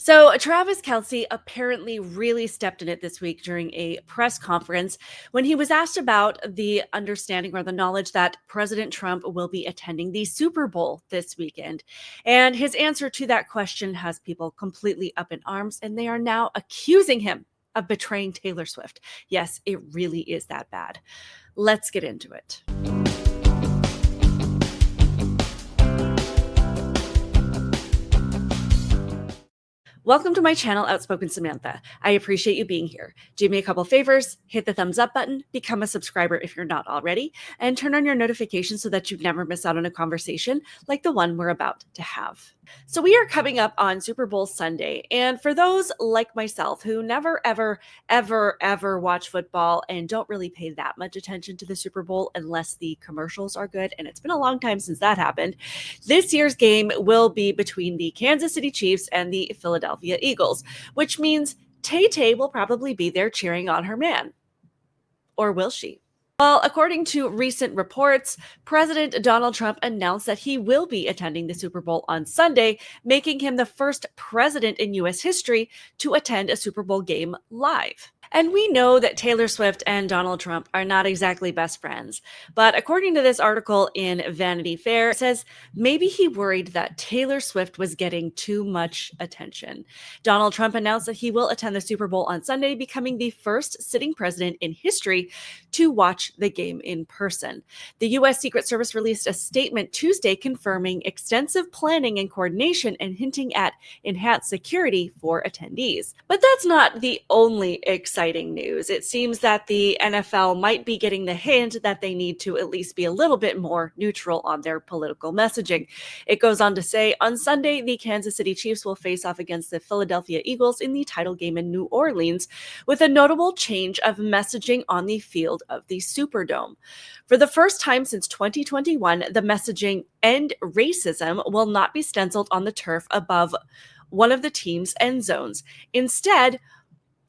So, Travis Kelce apparently really stepped in it this week during a press conference when he was asked about the understanding or the knowledge that President Trump will be attending the Super Bowl this weekend. And his answer to that question has people completely up in arms, and they are now accusing him of betraying Taylor Swift. Yes, it really is that bad. Let's get into it. Welcome to my channel, Outspoken Samantha. I appreciate you being here. Do me a couple favors, hit the thumbs up button, become a subscriber if you're not already, and turn on your notifications so that you never miss out on a conversation like the one we're about to have. So we are coming up on Super Bowl Sunday, and for those like myself who never, ever watch football and don't really pay that much attention to the Super Bowl unless the commercials are good, and it's been a long time since that happened, this year's game will be between the Kansas City Chiefs and the Philadelphia Eagles, which means Tay-Tay will probably be there cheering on her man. Or will she? Well, according to recent reports, President Donald Trump announced that he will be attending the Super Bowl on Sunday, making him the first president in U.S. history to attend a Super Bowl game live. And we know that Taylor Swift and Donald Trump are not exactly best friends. But according to this article in Vanity Fair, it says maybe he worried that Taylor Swift was getting too much attention. Donald Trump announced that he will attend the Super Bowl on Sunday, becoming the first sitting president in history to watch the game in person. The U.S. Secret Service released a statement Tuesday confirming extensive planning and coordination and hinting at enhanced security for attendees. But that's not the only exciting news. It seems that the NFL might be getting the hint that they need to at least be a little bit more neutral on their political messaging. It goes on to say, on Sunday, the Kansas City Chiefs will face off against the Philadelphia Eagles in the title game in New Orleans, with a notable change of messaging on the field of the Superdome. For the first time since 2021, the messaging "End Racism" will not be stenciled on the turf above one of the team's end zones. Instead,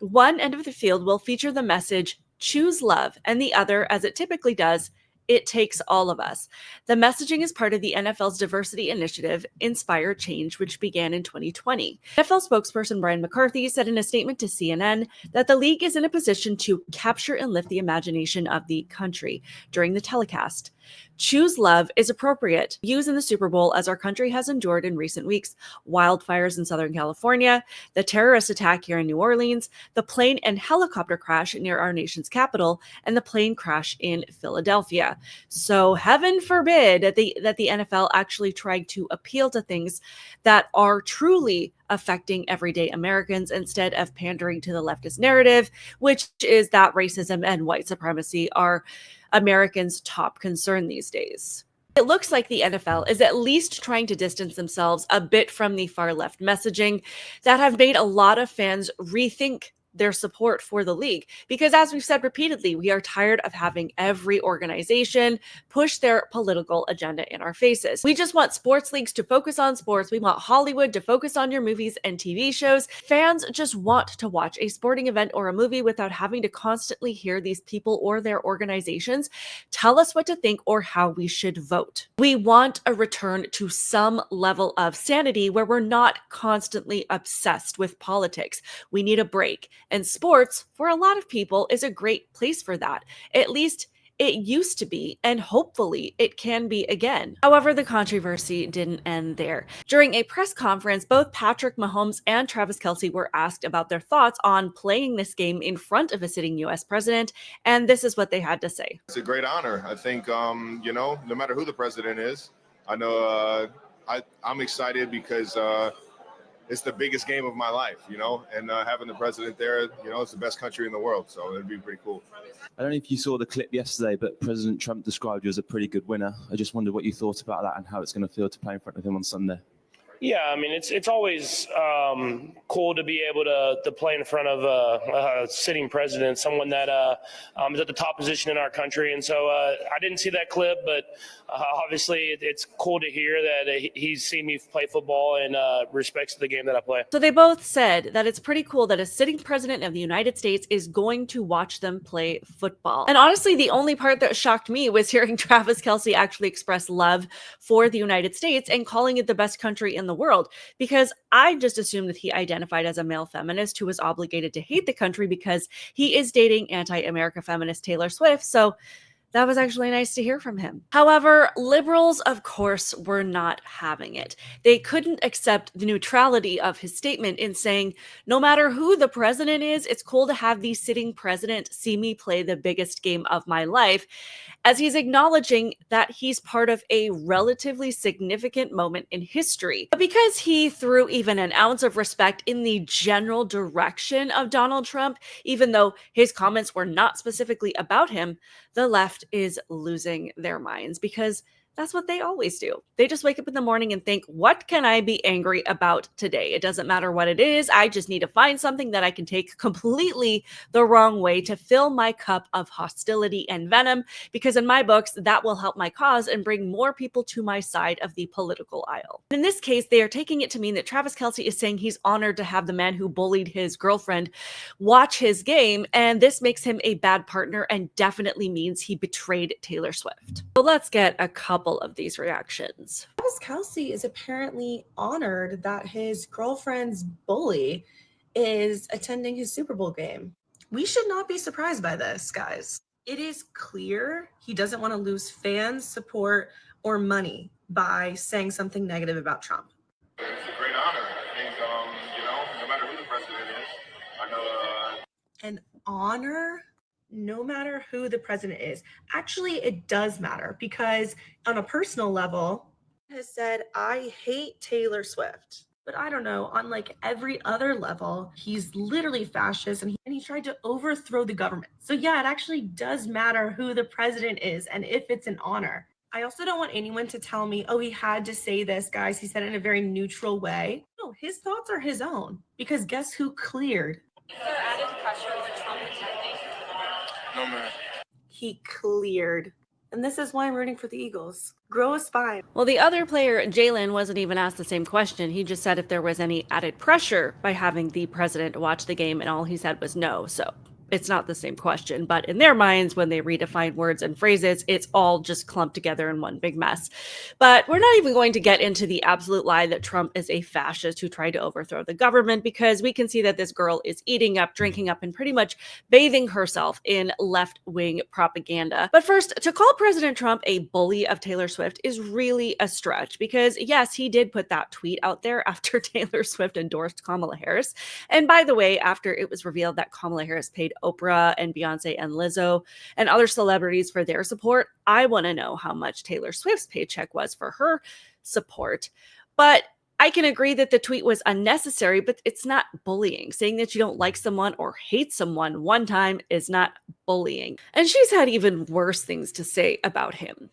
one end of the field will feature the message "Choose Love," and the other, as it typically does, "It takes all of us." The messaging is part of the NFL's diversity initiative, Inspire Change, which began in 2020. NFL spokesperson Brian McCarthy said in a statement to CNN that the league is in a position to capture and lift the imagination of the country during the telecast. "Choose Love" is appropriate use in the Super Bowl as our country has endured in recent weeks. Wildfires in Southern California, the terrorist attack here in New Orleans, the plane and helicopter crash near our nation's capital, and the plane crash in Philadelphia. So heaven forbid that the NFL actually tried to appeal to things that are truly affecting everyday Americans instead of pandering to the leftist narrative, which is that racism and white supremacy are Americans' top concern these days. It looks like the NFL is at least trying to distance themselves a bit from the far left messaging that have made a lot of fans rethink their support for the league. Because as we've said repeatedly, we are tired of having every organization push their political agenda in our faces. We just want sports leagues to focus on sports. We want Hollywood to focus on your movies and TV shows. Fans just want to watch a sporting event or a movie without having to constantly hear these people or their organizations tell us what to think or how we should vote. We want a return to some level of sanity where we're not constantly obsessed with politics. We need a break. And sports, for a lot of people, is a great place for that. At least it used to be, and hopefully it can be again. However, the controversy didn't end there. During a press conference, both Patrick Mahomes and Travis Kelce were asked about their thoughts on playing this game in front of a sitting U.S. president, and this is what they had to say. It's a great honor. I think, no matter who the president is, I know I'm excited because it's the biggest game of my life, and having the president there, it's the best country in the world. So it'd be pretty cool. I don't know if you saw the clip yesterday, but President Trump described you as a pretty good winner. I just wondered what you thought about that and how it's going to feel to play in front of him on Sunday. Yeah, I mean, it's always cool to be able to play in front of a sitting president, someone that is at the top position in our country. And so I didn't see that clip, but obviously it's cool to hear that he's seen me play football and respects the game that I play. So they both said that it's pretty cool that a sitting president of the United States is going to watch them play football. And honestly, the only part that shocked me was hearing Travis Kelce actually express love for the United States and calling it the best country in the the world, because I just assumed that he identified as a male feminist who was obligated to hate the country because he is dating anti-America feminist Taylor Swift. So that was actually nice to hear from him. However, liberals, of course, were not having it. They couldn't accept the neutrality of his statement in saying, no matter who the president is, it's cool to have the sitting president see me play the biggest game of my life, as he's acknowledging that he's part of a relatively significant moment in history. But because he threw even an ounce of respect in the general direction of Donald Trump, even though his comments were not specifically about him, the left is losing their minds, because that's what they always do. They just wake up in the morning and think, what can I be angry about today? It doesn't matter what it is. I just need to find something that I can take completely the wrong way to fill my cup of hostility and venom, because in my books, that will help my cause and bring more people to my side of the political aisle. In this case, they are taking it to mean that Travis Kelce is saying he's honored to have the man who bullied his girlfriend watch his game, and this makes him a bad partner and definitely means he betrayed Taylor Swift. So let's get a couple of these reactions. Travis Kelce is apparently honored that his girlfriend's bully is attending his Super Bowl game. We should not be surprised by this, guys. It is clear he doesn't want to lose fans, support, or money by saying something negative about Trump. It's a great honor. I think, no matter who the president is, I know. An honor? No matter who the president is. Actually, it does matter, because on a personal level, he has said, I hate Taylor Swift. But I don't know, on like every other level, he's literally fascist, and he tried to overthrow the government. So yeah, it actually does matter who the president is and if it's an honor. I also don't want anyone to tell me, oh, he had to say this, guys. He said it in a very neutral way. No, his thoughts are his own, because guess who cleared? Is there added pressure with Trump attending? No, man. He cleared. And this is why I'm rooting for the Eagles. Grow a spine. Well, the other player, Jalen, wasn't even asked the same question. He just said if there was any added pressure by having the president watch the game, and all he said was no. So it's not the same question, but in their minds, when they redefine words and phrases, it's all just clumped together in one big mess. But we're not even going to get into the absolute lie that Trump is a fascist who tried to overthrow the government, because we can see that this girl is eating up, drinking up, and pretty much bathing herself in left-wing propaganda. But first, to call President Trump a bully of Taylor Swift is really a stretch, because yes, he did put that tweet out there after Taylor Swift endorsed Kamala Harris. And by the way, after it was revealed that Kamala Harris paid Oprah and Beyonce and Lizzo and other celebrities for their support, I want to know how much Taylor Swift's paycheck was for her support. But I can agree that the tweet was unnecessary, but it's not bullying. Saying that you don't like someone or hate someone one time is not bullying. And she's had even worse things to say about him.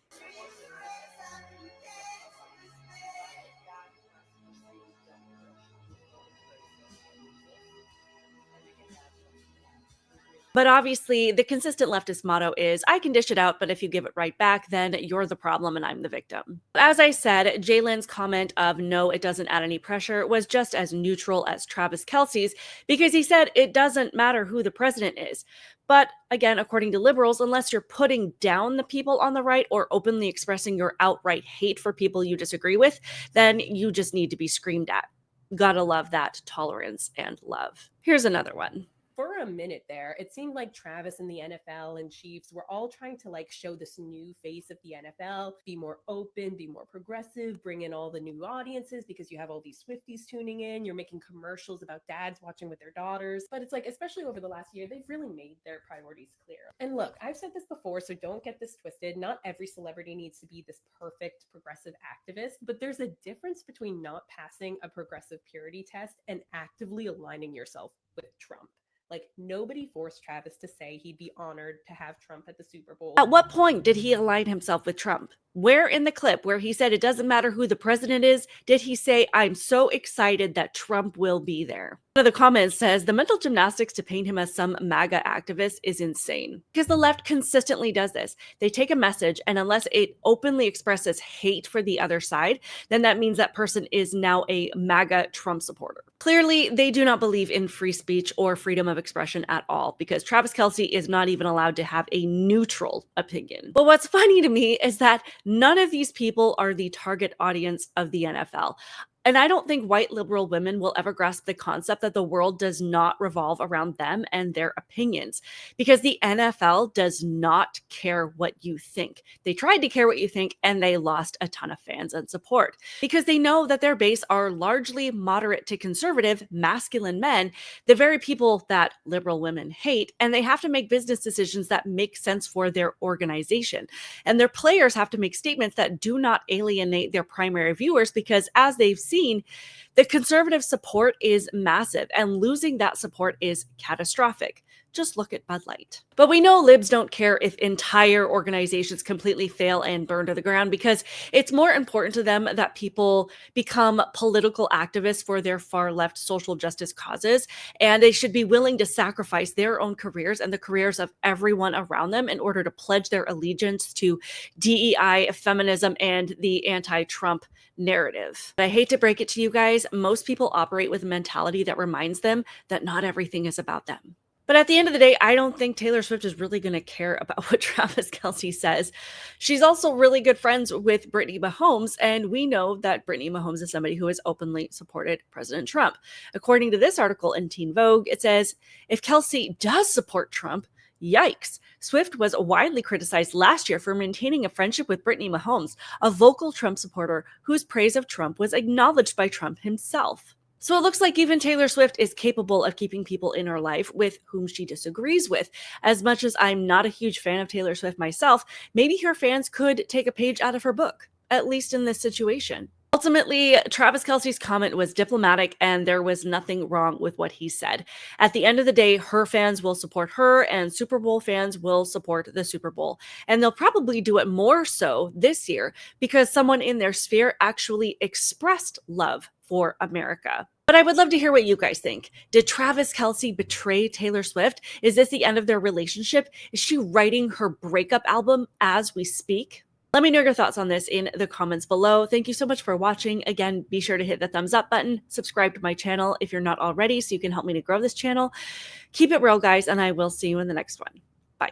But obviously, the consistent leftist motto is, I can dish it out, but if you give it right back, then you're the problem and I'm the victim. As I said, Jalen's comment of no, it doesn't add any pressure was just as neutral as Travis Kelce's, because he said it doesn't matter who the president is. But again, according to liberals, unless you're putting down the people on the right or openly expressing your outright hate for people you disagree with, then you just need to be screamed at. Gotta love that tolerance and love. Here's another one. For a minute there, it seemed like Travis and the NFL and Chiefs were all trying to like show this new face of the NFL, be more open, be more progressive, bring in all the new audiences because you have all these Swifties tuning in. You're making commercials about dads watching with their daughters. But it's like, especially over the last year, they've really made their priorities clear. And look, I've said this before, so don't get this twisted. Not every celebrity needs to be this perfect progressive activist, but there's a difference between not passing a progressive purity test and actively aligning yourself with Trump. Like, nobody forced Travis to say he'd be honored to have Trump at the Super Bowl. At what point did he align himself with Trump? Where in the clip where he said it doesn't matter who the president is, did he say, I'm so excited that Trump will be there? One of the comments says the mental gymnastics to paint him as some MAGA activist is insane. Because the left consistently does this. They take a message, and unless it openly expresses hate for the other side, then that means that person is now a MAGA Trump supporter. Clearly, they do not believe in free speech or freedom of expression at all, because Travis Kelce is not even allowed to have a neutral opinion. But what's funny to me is that none of these people are the target audience of the NFL. And I don't think white liberal women will ever grasp the concept that the world does not revolve around them and their opinions, because the NFL does not care what you think. They tried to care what you think, and they lost a ton of fans and support because they know that their base are largely moderate to conservative, masculine men, the very people that liberal women hate, and they have to make business decisions that make sense for their organization. And their players have to make statements that do not alienate their primary viewers because, as they've seen, the conservative support is massive, and losing that support is catastrophic. Just look at Bud Light. But we know libs don't care if entire organizations completely fail and burn to the ground, because it's more important to them that people become political activists for their far left social justice causes, and they should be willing to sacrifice their own careers and the careers of everyone around them in order to pledge their allegiance to DEI, feminism, and the anti-Trump narrative. I hate to break it to you guys, most people operate with a mentality that reminds them that not everything is about them. But at the end of the day, I don't think Taylor Swift is really going to care about what Travis Kelce says. She's also really good friends with Brittany Mahomes, and we know that Brittany Mahomes is somebody who has openly supported President Trump. According to this article in Teen Vogue, it says, if Kelce does support Trump, yikes. Swift was widely criticized last year for maintaining a friendship with Brittany Mahomes, a vocal Trump supporter whose praise of Trump was acknowledged by Trump himself. So it looks like even Taylor Swift is capable of keeping people in her life with whom she disagrees with. As much as I'm not a huge fan of Taylor Swift myself, maybe her fans could take a page out of her book, at least in this situation. Ultimately, Travis Kelce's comment was diplomatic, and there was nothing wrong with what he said. At the end of the day, her fans will support her, and Super Bowl fans will support the Super Bowl. And they'll probably do it more so this year because someone in their sphere actually expressed love for America. But I would love to hear what you guys think. Did Travis Kelce betray Taylor Swift? Is this the end of their relationship? Is she writing her breakup album as we speak? Let me know your thoughts on this in the comments below. Thank you so much for watching. Again, be sure to hit the thumbs up button, subscribe to my channel if you're not already, so you can help me to grow this channel. Keep it real, guys, and I will see you in the next one. Bye.